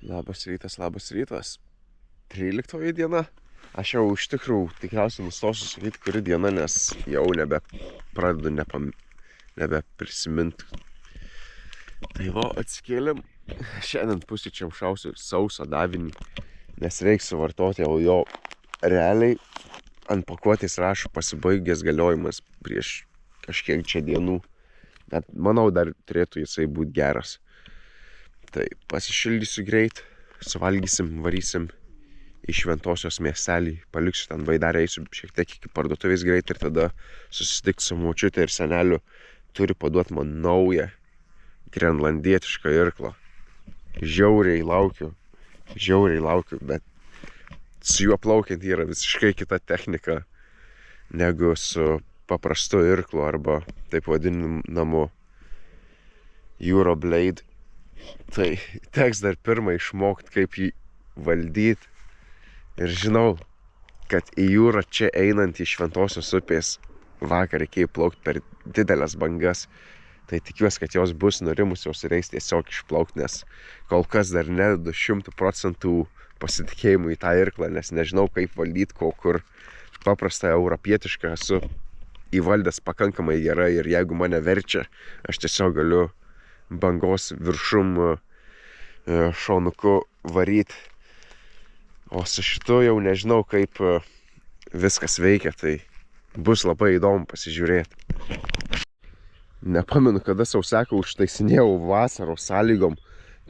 Labas rytas. 13 diena. Aš jau iš tikrųjų tikriausiai nustosiu sakyti, kuri diena, nes jau pradedu nebeprisimint. Tai va, atsikėlėm. Šiandien pusryčiam šausiu sausą davinį, nes reiks suvartoti jo realiai. Ant pakuotės rašo pasibaigęs galiojimas prieš kažkiek čia dienų. Bet manau, dar turėtų jisai būti geras. Tai pasišildysiu greit, suvalgysim, varysim į Šventosios miestelį, paliksiu ten Baidarę, eisiu šiek tiek iki parduotuvės greit ir tada susitikti su močiute ir seneliu. Turi paduoti man naują grenlandietišką irklą. Žiauriai laukiu, bet su juo plaukiant yra visiškai kita technika negu su paprastu irklu arba taip vadinamu Euroblade. Tai teks dar pirmą išmokti, kaip jį valdyti. Ir žinau, kad į jūrą čia einant į Šventosios upės vakar reikėjo plaukti per didelės bangas. Tai tikiuosi, kad jos bus nurimusios ir eis tiesiog išplaukti, nes kol kas dar nededu 100% pasitikėjimų į tą irklą, nes nežinau, kaip valdyti, kur paprastą europietišką esu įvaldęs pakankamai gerai ir jeigu mane verčia, aš tiesiog galiu bangos viršum šonuku varyti. O su šitu jau nežinau, kaip viskas veikia, tai bus labai įdomu pasižiūrėti. Nepamenu, kada sausaką užtaisinėjau vasaros sąlygom,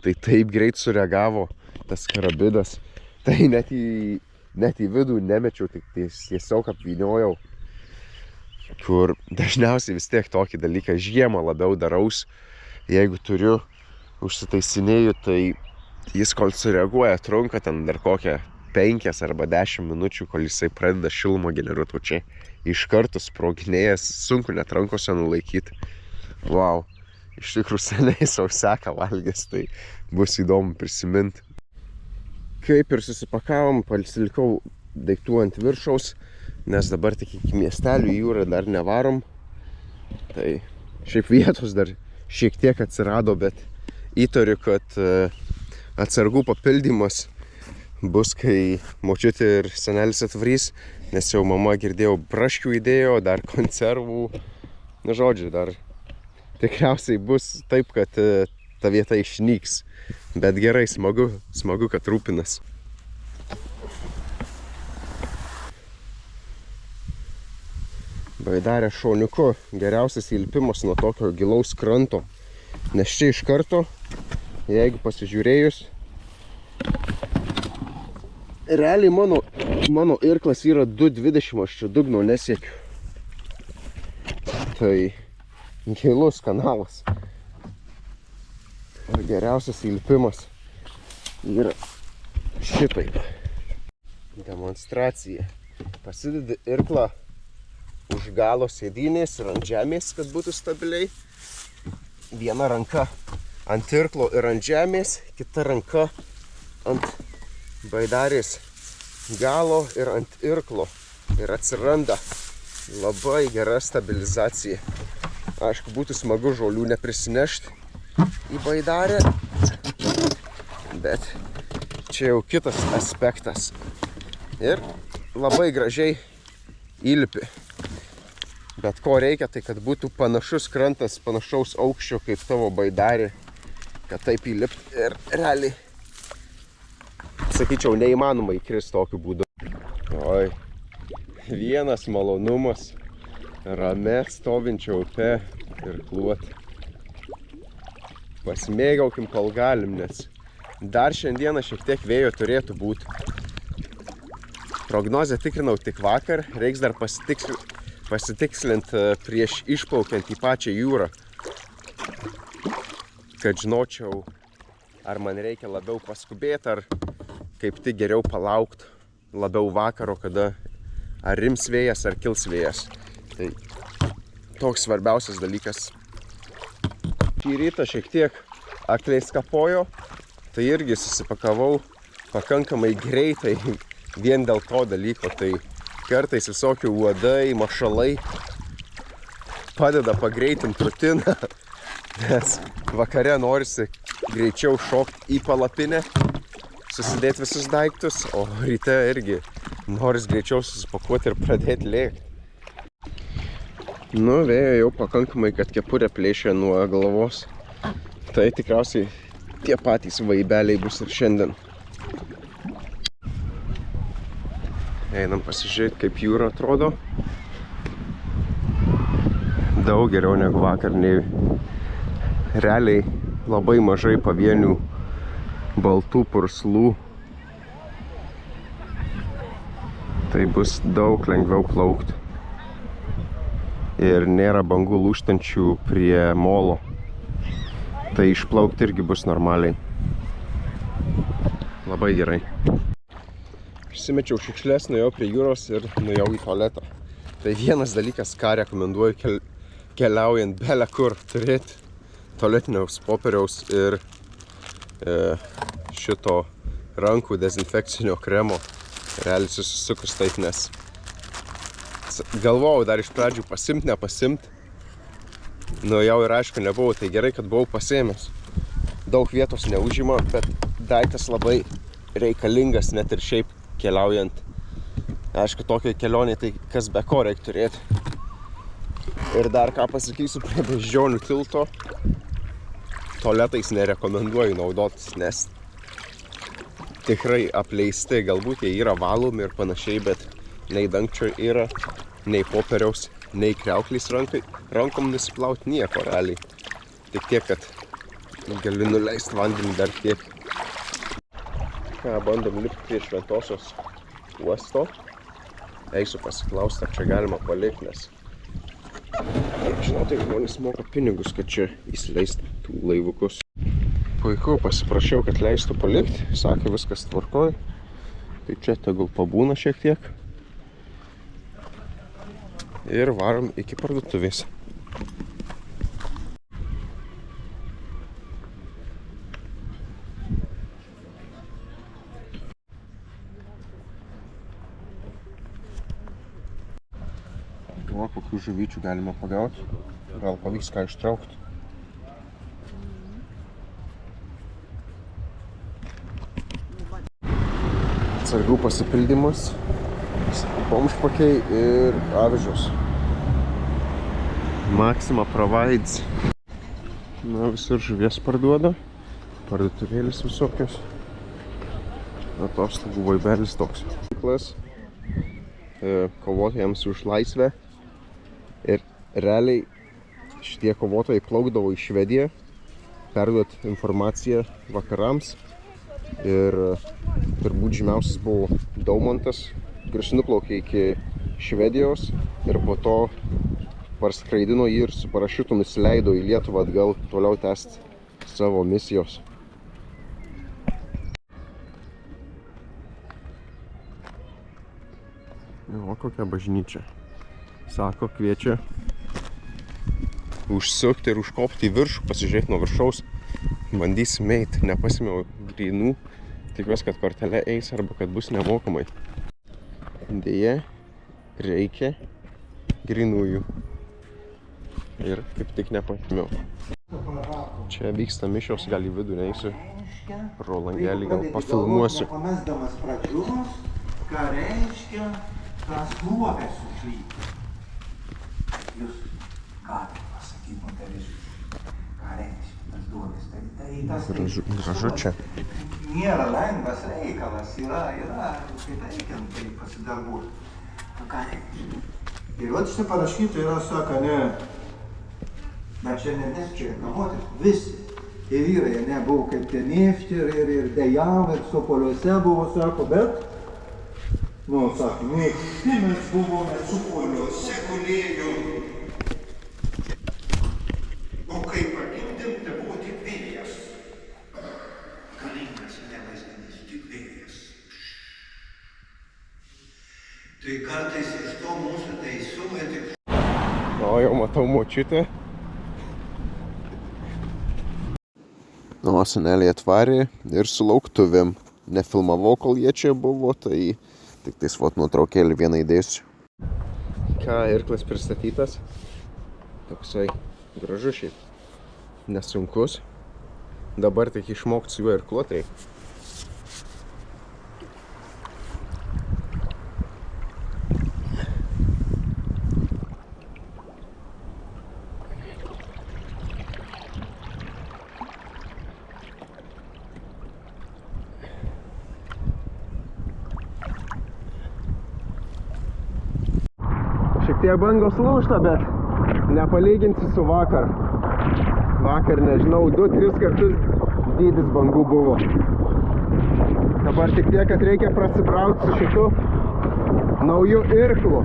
tai taip greit sureagavo tas karabidas. Tai net į vidų nemečiau, tik tiesiog apvyniojau. Kur dažniausiai vis tiek tokį dalyką žiemą labiau daraus. Jeigu turiu užsitaisinėjų, tai jis kol sureaguoja, trunka ten dar kokią 5 arba 10 minučių, kol jisai pradeda šilumą generuoti. O čia iš karto sproginėjęs, sunku net rankose nulaikyti. Wow, iš tikrųjų seniai sausaką valgęs, tai bus įdomu prisiminti. Kaip ir susipakavom, pasilikau daiktų ant viršaus, nes dabar tik iki miestelių į jūrą dar nevarom. Tai šiaip vietos dar šiek tiek atsirado, bet įtariu, kad atsargų papildymas bus, kai močiutė ir senelis atvarys, nes jau mama girdėjau braškių įdėjo, dar konservų. Na žodžiu, dar tikriausiai bus taip, kad ta vieta išnyks. Bet gerai, smagu, kad rūpinas. Baidarė šoniuku geriausias įlipimas nuo tokio gilaus kranto. Nes čia iš karto, jeigu pasižiūrėjus, realiai mano irklas yra 2,20, aš čia dugno nesiekiu. Tai gilus kanalas. O geriausias įlipimas yra šitaip. Demonstracija. Pasidedi irklą už galo sėdynės ir ant žemės, kad būtų stabiliai. Viena ranka ant irklo ir ant žemės, kita ranka ant baidarės galo ir ant irklo. Ir atsiranda labai gera stabilizacija. Aišku, būtų smagu žolių neprisinešti į baidarę, bet čia jau kitas aspektas. Ir labai gražiai įlipi. Bet ko reikia, tai kad būtų panašus krantas, panašaus aukščio kaip tavo baidarė, kad taip įlipti ir realiai, sakyčiau, neįmanoma įkrist tokiu būdu. Oi, vienas malonumas rame stovinčia upe ir kluoti. Pasimėgaukim, kol galim, nes dar šiandieną šiek tiek vėjo turėtų būti. Prognozę tikrinau tik vakar, reiks dar pasitikslint prieš išplaukiant į pačią jūrą, kad žinočiau, ar man reikia labiau paskubėti, ar kaip tik geriau palaukti labiau vakaro, kada ar rims vėjas, ar kils vėjas. Tai toks svarbiausias dalykas. Šį rytą šiek tiek akliai skapojo, tai irgi susipakavau pakankamai greitai vien dėl to dalyko. Tai kartais visokių uodai, mašalai padeda pagreitinti rutiną, nes vakare norisi greičiau šokti į palapinę susidėti visus daiktus, o ryte irgi noris greičiau susipakuoti ir pradėti lėkti. Nu, vėjo jau pakankamai, kad kepurė plėšia nuo galvos. Tai tikriausiai tie patys vaibeliai bus ir šiandien. Einam pasižiūrėti, kaip jūra atrodo. Daug geriau negu vakar, nei realiai labai mažai pavienių baltų purslų. Tai bus daug lengviau plaukti. Ir nėra bangų lūžtančių prie molo. Tai išplaukti irgi bus normaliai. Labai gerai. Išsimečiau šiukšles, nuėjau prie jūros ir nuėjau į tualetą. Tai vienas dalykas, ką rekomenduoju keliaujant bele kur, turėti tualetiniaus popieriaus ir šito rankų dezinfekcinio kremo. Realiai susisukus taip, nes galvojau dar iš pradžių pasimt, nepasimt. Nuėjau ir aišku nebuvau, tai gerai, kad buvau pasiėmęs. Daug vietos neužima, bet daiktas labai reikalingas net ir šiaip keliaujant. Aišku, tokiai kelionė, tai kas be ko reikia turėti. Ir dar ką pasakysiu, prie Beždžionių tilto tualetais nerekomenduoju naudotis, nes tikrai apleisti, galbūt jie yra valomi ir panašiai, bet nei dangčio yra, nei popieriaus, nei kriauklės rankom nusiplauti nieko realiai. Tik tiek, kad gali nuleisti vandenį dar tiek. Ką, bandom lipti prie Šventosios uosto. Eisiu pasiklausti, ar čia galima palikti, nes žinau, tai žmonės moka pinigus, kad čia įsileistų laivukus. Puiku, pasiprašiau, kad leistų palikti. Sakė, viskas tvarkoj. Tai čia tegul pabūna šiek tiek. Ir varom iki parduotuvės. O, kokių žuvyčių galima pagauti. Gal pavyks ką ištraukti. Atsargų pasipildymas, pomšpakiai ir avižos. Maxima provides. Na, visur žuvies parduoda. Parduotuvėlis visokios. Atostogų vaibelis toks. Kovotojams už laisvę. Ir realiai šitie kovotojai plaukdavo į Švediją, perduoti informaciją vakarams. Ir turbūt žymiausias buvo Daumantas, kuris nuplaukė iki Švedijos ir po to parskraidino jį ir su parašiutu nusileido į Lietuvą atgal toliau tęsti savo misijos. O kokia bažnyčia. Sako, kviečia užsukti ir užkopti į viršų, pasižiūrėti nuo viršaus. Bandysim eiti, nepasimiau grynų. Tikiuosi, kad kortelė eis arba kad bus nemokamai. Deja, reikia grynųjų. Ir kaip tik nepasimiau. Čia vyksta mišios, gal į vidų neisiu. Pro langelį gal pafilmuosiu. Nepamesdamas pradžiūros, ką reiškia tas nuogas užlyti. Jūs galite pasakyti, moteriškai, ką reiškia tas duogas. Tai tas gražu čia. Nėra lengvas reikalas, yra, kaip reikiant tai pasidarbuoti. Ką reiškia? Ir vat šitą parašyta yra, sako, ne, bet čia ne čia, kamotis, visi. Ir vyrai, ne, buvo kaip tie nešti ir dejav, ir sopoliuose buvo, sako, bet, nu, sako, visi mes buvome sopoliuose gulėjom. O kai pagimdėm, tai buvo tik vėjas. Galingas nevaizdinys, tik vėjas. Tai kartais iš to mūsų teisumai tik... O, jau matau močiutę. O, seneliai atvarė ir su lauktuvėm. Nefilmavau, kol jie čia buvo, tai tik tais vot nuotraukėlį vieną įdėsiu. Ką, irklas pristatytas. Toksai gražus šiaip. Nesunkus. Dabar tik išmokti su juo irkluot reikia. tiek bangos lūžta, bet nepalyginsi su vakar. Vakar, nežinau, 2-3 kartus dydis bangų buvo. Dabar tik tiek, kad reikia prasibrauti su šitu nauju irklu,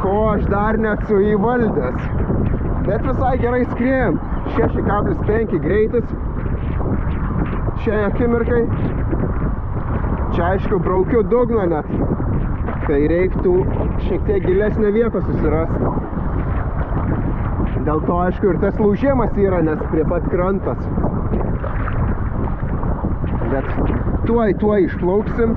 ko aš dar nesu įvaldęs. Bet visai gerai skriejam. 6,5 greitis šiai akimirkai. Čia aišku braukiu dugną net. Tai reiktų šiek tiek gilesnę vietą susirasti. Dėl to aišku ir tas lūžimas yra, nes prie pat krantas. Bet tuoj išplauksim.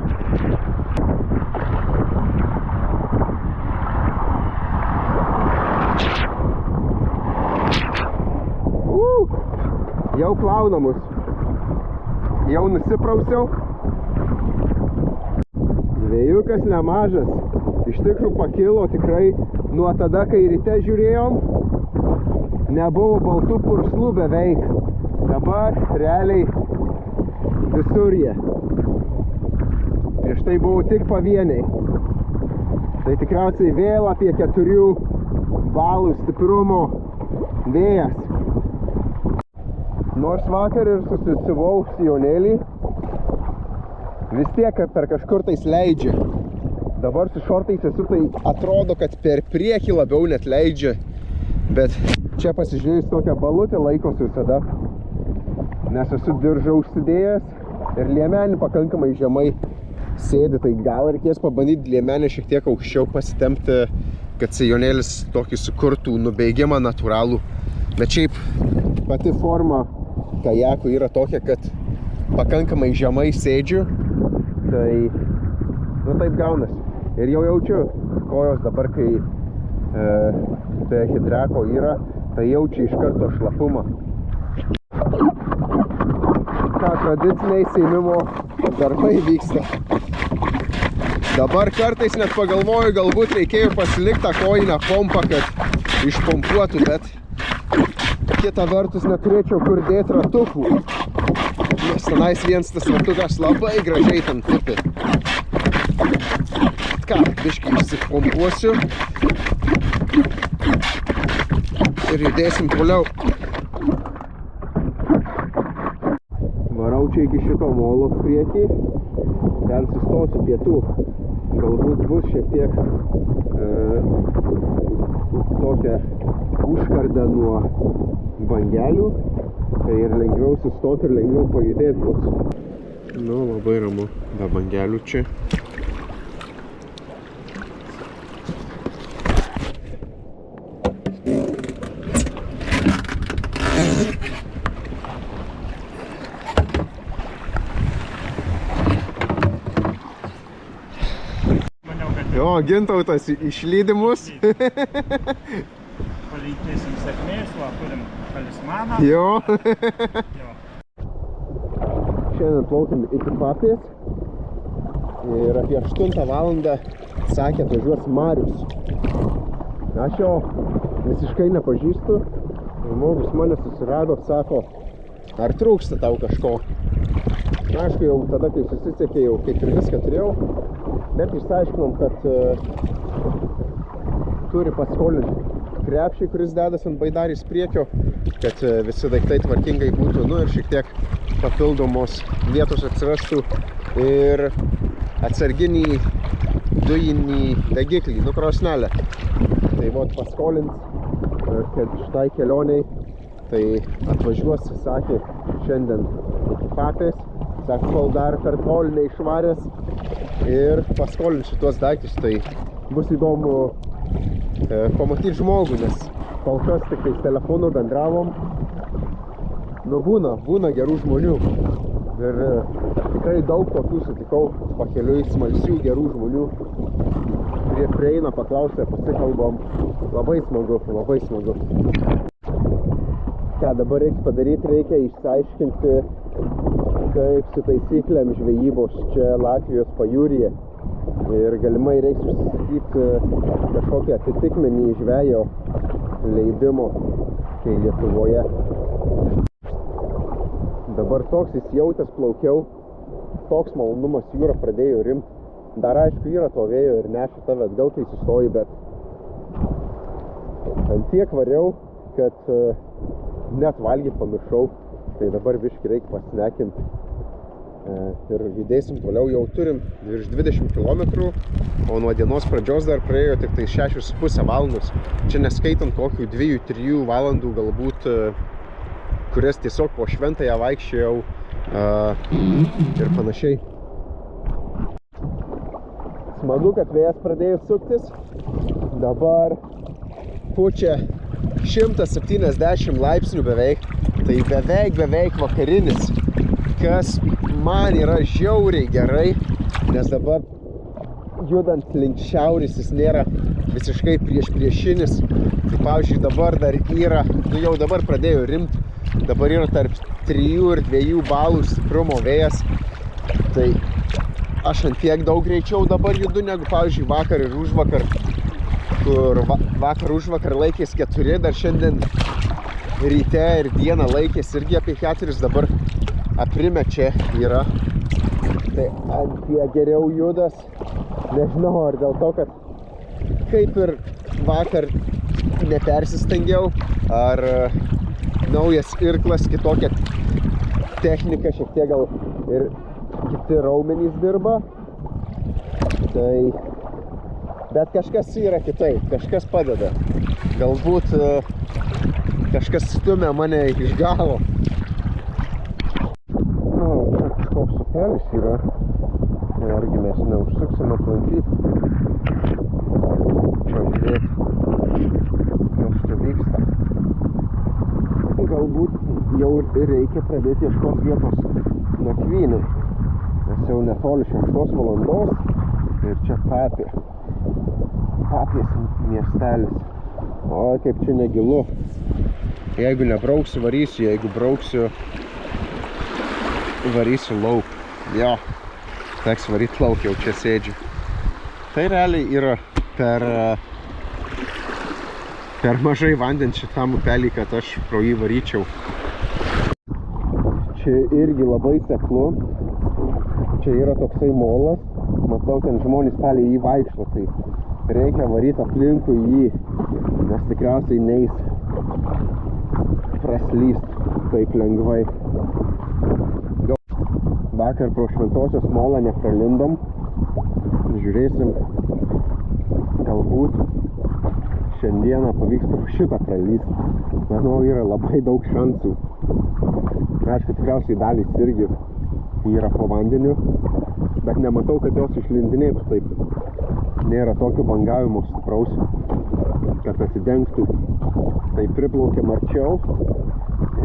Jau plaunamus. Jau nusiprausiau. Vėjukas nemažas. Iš tikrųjų pakilo tikrai nuo tada, kai ryte žiūrėjom. Nebuvo baltų purslų beveik. Dabar realiai visur jie. Prieš tai buvo tik pavieniai. Tai tikriausiai vėl apie 4 balų stiprumo vėjas. Nors vakar ir susisivau sijonėlį, vis tiek per kažkur tais leidžia. Dabar su šortais esu, tai atrodo, kad per priekį labiau net leidžia. Bet čia pasižiūrėjus tokią balutę laikosi visada. Nes esu diržą užsidėjęs ir liemenį pakankamai žemai sėdi. Tai gal reikės pabandyti liemenį šiek tiek aukščiau pasitempti, kad sijonėlis tokį sukurtų nubėgimą natūralų. Bet šiaip pati forma kajako yra tokia, kad pakankamai žemai sėdžiu, tai taip gaunasi. Ir jau jaučiu kojos dabar, kai be hidrako yra, tai jaučiu iš karto šlapumą. Ką tradiciniai sėmimo darbai vyksta. Dabar kartais net pagalvoju, galbūt reikėjo pasilikti tą kojinę pompą, kad išpompuotų, bet kita vertus neturėčiau kur dėti ratukų, nes tenais vienas tas ratukas labai gražiai ten tupi. Ką, biškį išsipompuosiu ir judėsim toliau. Varau čia iki šito molo priekį, ten sustosiu pietų. Galbūt bus šiek tiek tokia užkarda nuo bangelių, tai ir lengviau sustoti ir lengviau pajudėti bus. Nu, labai ramu, be bangelių čia. Jo, Gintautas išlydi mus. Palinkėsim sėkmės, va, turim talismaną. Jo. Jo. Šiandien plaukiam iki Papės. Ir apie 8 valandą sakė atvažiuos Marius. Aš jo visiškai nepažįstu. Žmogus mane susirado, sako, ar trūksta tau kažko. Na, aišku, jau tada, kai susisiekė, jau kaip ir viską turėjau. Bet išsiaiškinom, kad turi paskolinti krepšį, kuris dedas ant baidarės priekio, kad visi daiktai tvarkingai būtų, nu ir šiek tiek papildomos vietos atsirastų ir atsarginį dujinį degiklį, nu krosnelę. Tai vot paskolins, kad šitai kelioniai, tai atvažiuos, sakė, šiandien iki Papės, sako, kol dar per tol neišvaręs ir paskolins šitos daiktus, tai bus įdomu pamatyti žmogų, nes kol kas tik tais telefonu bendravom. Nu, būna gerų žmonių ir tikrai daug tokių sutikau pakeliui, smalsių gerų žmonių, kurie prieina, paklausia, pasikalbam. Labai smagu, labai smagu. Ką dabar reikia padaryti, reikia išsiaiškinti, kaip su taisyklėm žvejybos čia Latvijos pajūryje. Ir galimai reiks užsisakyti kažkokią atitikmenį žvejo leidimo, kai Lietuvoje. Dabar toks įsijautęs plaukiau, toks malonumas, jūra pradėjo rimti. Dar aišku yra to vėjo ir neša tave atgal, kai sustoji, bet ant tiek variau, kad net valgyt pamiršau. Tai dabar biškį reikia pasnekinti. Ir judėsim toliau, jau turim virš 20 km, o nuo dienos pradžios dar praėjo tik tai 6,5 valandos. Čia neskaitant kokių 2-3 valandų galbūt, kurias tiesiog po šventąją vaikščiojau ir panašiai. Smagu, kad vėjas pradėjo suktis. Dabar pučia 170 laipsnių beveik. Tai beveik vakarinis, kas man yra žiauriai gerai, nes dabar judant link šiaurės jis nėra visiškai priešinis. Tai pavyzdžiui, dabar dar yra, jau dabar pradėjo rimti, dabar yra tarp 3 ir 2 balų stiprumo vėjas. Tai aš ant tiek daug greičiau dabar judu negu, pavyzdžiui, vakar ir užvakar, kur vakar užvakar laikės 4, dar šiandien ryte ir dieną laikės irgi apie 4, dabar aprimę čia yra. Tai ant tiek geriau judas. Nežinau, ar dėl to, kad kaip ir vakar nepersistengiau, ar naujas irklas, kitokia technika, šiek tiek gal ir kiti raumenys dirba. Tai bet kažkas yra kitaip, kažkas padeda. Galbūt kažkas stumia mane iš galo. Čia kažkoks upelis yra. Argi mes neužsuksim aplankyti. Čia žiūrėti, kas čia vyksta. Galbūt jau reikia pradėti ieškoti vietos nakvynei. Nes jau netoli 6 valandos ir čia Papės miestelis. O kaip čia negilu. Jeigu nebrauksiu, varysiu, jeigu brauksiu, varysiu lauk. Jo, teks varyti lauk, jau čia sėdžiu. Tai realiai yra per mažai vandens šitam upelį, kad aš pro jį varyčiau. Čia irgi labai seklu. Čia yra toksai molas. Matau, ten žmonės palei jį vaikšto, tai reikia varyti aplinkui jį, nes tikriausiai neis praslyst taip lengvai. Vakar pro Šventosios molą nepralindom. Žiūrėsim, galbūt šiandieną pavyks pro šitą pralyst. Manau, yra labai daug šansų. Aišku, tikriausiai dalys irgi yra po vandeniu, bet nematau, kad jos išlindinėtų taip. Nėra tokio bangavimo stipraus, kad atidengtų. Tai priplaukiam arčiau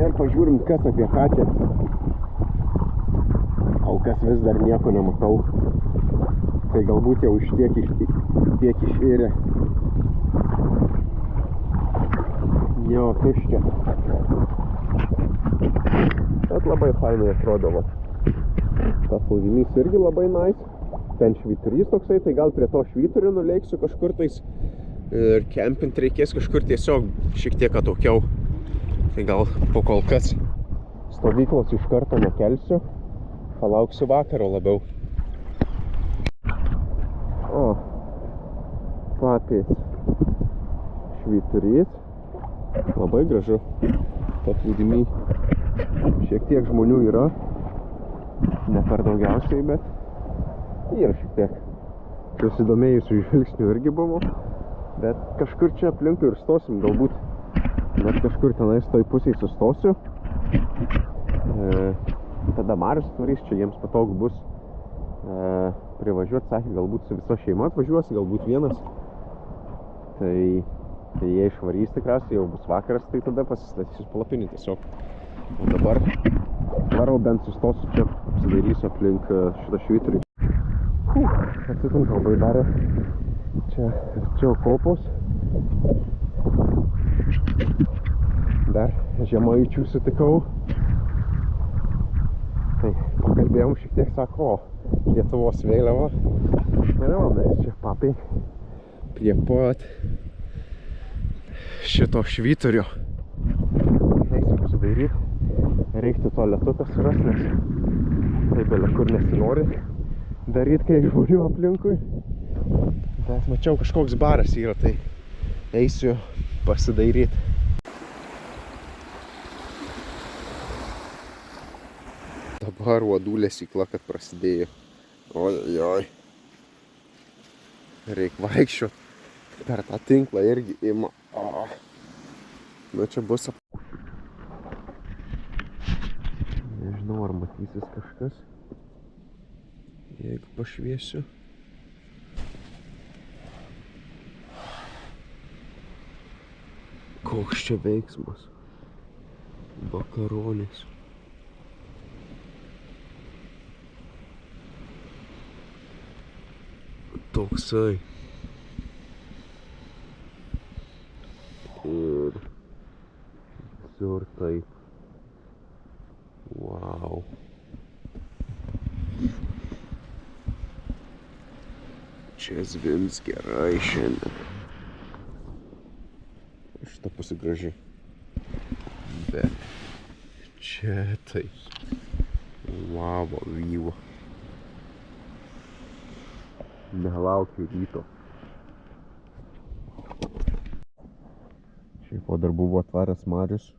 ir pažiūrim, kas apie ką čia. Kol kas vis dar nieko nematau. Tai galbūt jau iš tiek išvirė. Jo, tuščia. Bet labai fainai atrodo. Tas plaudimas irgi labai nice. Ten švyturys toksai, tai gal prie to švyturio nuleiksiu kažkur tais ir kempint reikės kažkur tiesiog šiek tiek atokiau. Tai gal po kol kas stovyklos iš karto nekelsiu, palauksiu vakaro labiau. O, Papės švyturys, labai gražu. Paplūdimy šiek tiek žmonių yra, ne per daugiausiai, bet yra šiek tiek. Susidomėjusių žvilgsnių irgi buvo, bet kažkur čia aplinkui ir stosim, galbūt net kažkur tenais toj pusėj sustosiu. Tada Marius atvarys, čia jiems patogu bus privažiuoti, sakė, galbūt su viso šeima atvažiuosi, galbūt vienas. Tai jie išvarys tikriausiai, jau bus vakaras, tai tada pasistatysiu palapinį tiesiog. O dabar varau bent sustosiu čia, apsidairysiu aplink šitą švyturį. Atsitink labai darė. Čia arčiau kopos. Dar žemaičių sutikau. Tai pakalbėjom šiek tiek, sako, Lietuvos vėliava. Ir mes čia Papėj prie pat šito švyturio. Eisiu pasidairyti. Reiktų tualetuką surast, nes taip bele kur nesinori. daryt, kai žmonių aplinkui. Bet mačiau, kažkoks baras yra, tai eisiu pasidairyt. Dabar uodų lesykla, kad prasidėjo. Oi. Reik vaikščiot. Per tą tinklą irgi ima. Nu čia bus Nežinau, ar matysis kažkas. Jeigu pašviesiu. Koks čia veiksmas. Vakaronis. Toksai. Ir visur taip. Wow. Čia zvimbs gerai šiandien. Šitą pusė graži. Bet čia taip. Wow, vyvo. Nelaukiu ryto. Šiaip po dar buvo atvaręs Marius.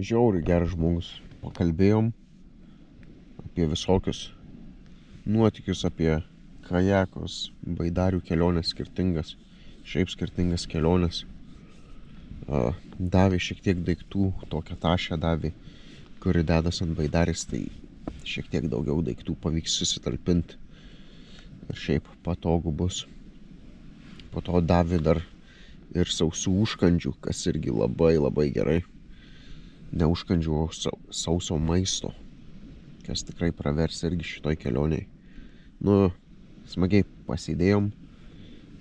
Žiauriai geras žmogus. Pakalbėjom apie visokius nuotykius, apie kajakus, baidarių keliones skirtingas, šiaip skirtingas keliones. Davė šiek tiek daiktų, tokią tašę davė, kuri dedas ant baidarės, tai šiek tiek daugiau daiktų pavyks susitalpinti. Ir šiaip patogu bus. Po to davė dar ir sausų užkandžių, kas irgi labai gerai. Ne užkandžių, o sauso maisto, kas tikrai pravers irgi šitoj kelioniai. Nu, smagiai pasėdėjom.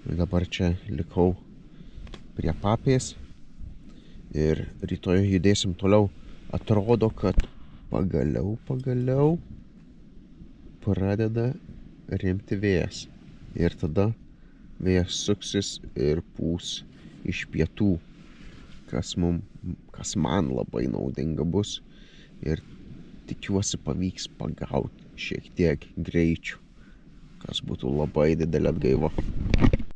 Dabar čia likau prie papės. Ir rytoj judėsim toliau. Atrodo, kad pagaliau pradeda rimti vėjas. Ir tada vėjas suksis ir pūs iš pietų, kas man labai naudinga bus. Ir tikiuosi pavyks pagauti šiek tiek greičių, kas būtų labai didelė atgaiva.